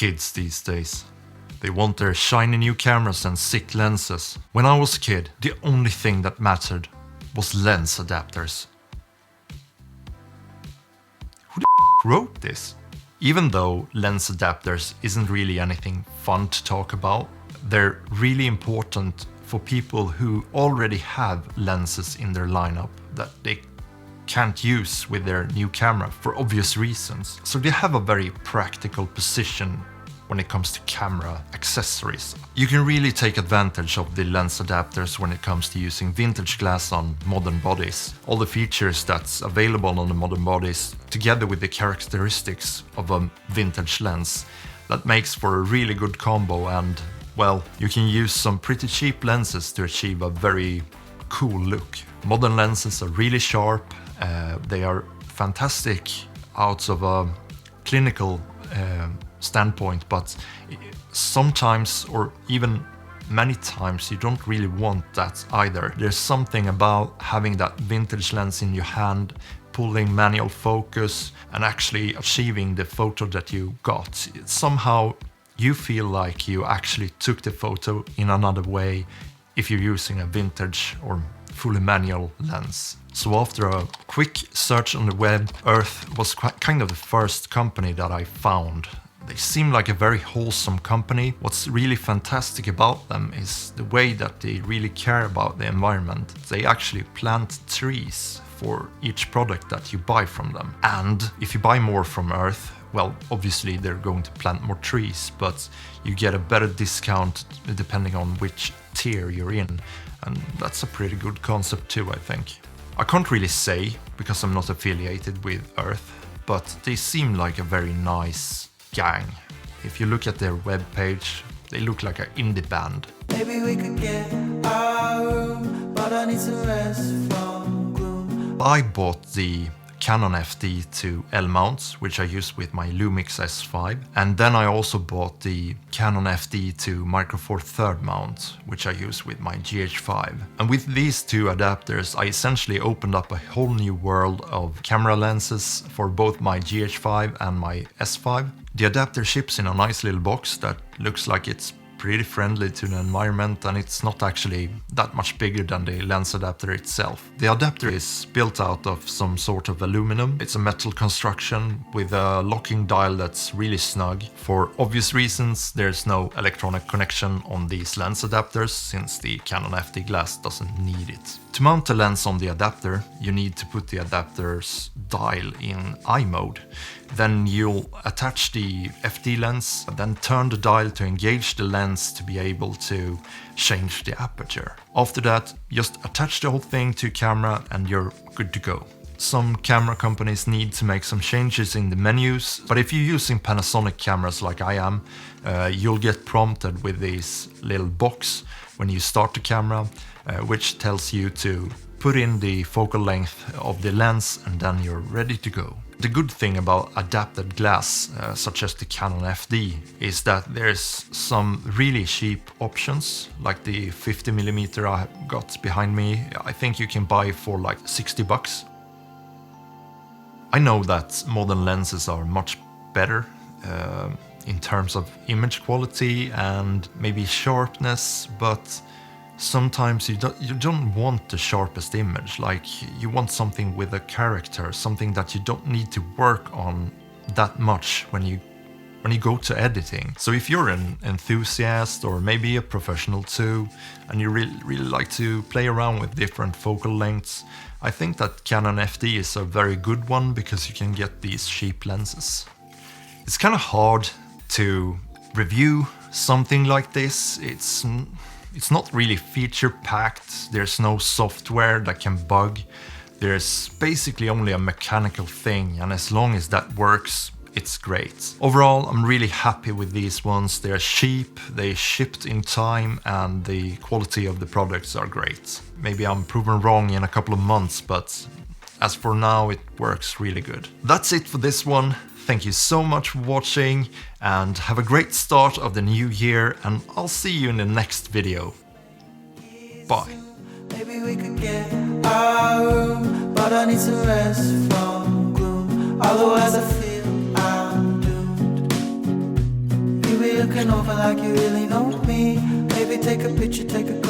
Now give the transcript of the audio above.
Kids these days. They want their shiny new cameras and sick lenses. When I was a kid, the only thing that mattered was lens adapters. Who the wrote this? Even though lens adapters isn't really anything fun to talk about, they're really important for people who already have lenses in their lineup that they can't use with their new camera for obvious reasons. So they have a very practical position when it comes to camera accessories. You can really take advantage of the lens adapters when it comes to using vintage glass on modern bodies. All the features that's available on the modern bodies, together with the characteristics of a vintage lens, that makes for a really good combo. And well, you can use some pretty cheap lenses to achieve a very cool look. Modern lenses are really sharp. They are fantastic out of a clinical standpoint, but sometimes, or even many times, you don't really want that either. There's something about having that vintage lens in your hand, pulling manual focus and actually achieving the photo that you got. Somehow you feel like you actually took the photo in another way if you're using a vintage or fully manual lens. So after a quick search on the web, Urth was kind of the first company that I found. They seem like a very wholesome company. What's really fantastic about them is the way that they really care about the environment. They actually plant trees for each product that you buy from them. And if you buy more from Urth, well, obviously they're going to plant more trees, but you get a better discount depending on which tier you're in. And that's a pretty good concept too, I think. I can't really say, because I'm not affiliated with Urth, but they seem like a very nice gang. If you look at their webpage, they look like an indie band. Maybe we could get our room, but I need some rest from gloom. I bought the Canon FD to L mounts, which I use with my Lumix S5, and then I also bought the Canon FD to Micro Four Third mount, which I use with my GH5. And with these two adapters, I essentially opened up a whole new world of camera lenses for both my GH5 and my S5. The adapter ships in a nice little box that looks like it's pretty friendly to the environment, and it's not actually that much bigger than the lens adapter itself. The adapter is built out of some sort of aluminum. It's a metal construction with a locking dial that's really snug. For obvious reasons, there's no electronic connection on these lens adapters, since the Canon FD glass doesn't need it. To mount the lens on the adapter, you need to put the adapter's dial in eye mode. Then you'll attach the FD lens, then turn the dial to engage the lens to be able to change the aperture. After that, just attach the whole thing to camera and you're good to go. Some camera companies need to make some changes in the menus, but if you're using Panasonic cameras like I am, you'll get prompted with this little box when you start the camera, which tells you to put in the focal length of the lens, and then you're ready to go. The good thing about adapted glass, such as the Canon FD, is that there's some really cheap options, like the 50mm I got behind me. I think you can buy for like 60 bucks. I know that modern lenses are much better in terms of image quality and maybe sharpness, but sometimes you don't want the sharpest image. Like, you want something with a character, something that you don't need to work on that much when you go to editing. So if you're an enthusiast or maybe a professional too, and you really like to play around with different focal lengths, I think that Canon FD is a very good one, because you can get these cheap lenses. It's kind of hard to review something like this. It's not really feature-packed, there's no software that can bug, there's basically only a mechanical thing, and as long as that works, it's great. Overall, I'm really happy with these ones. They're cheap, they shipped in time, and the quality of the products are great. Maybe I'm proven wrong in a couple of months, but as for now, it works really good. That's it for this one. Thank you so much for watching, and have a great start of the new year, and I'll see you in the next video. Bye. Maybe we could get our room, but I need some rest from gloom. Otherwise I feel I'm doomed. looking over like you really know me. Maybe take a picture, take a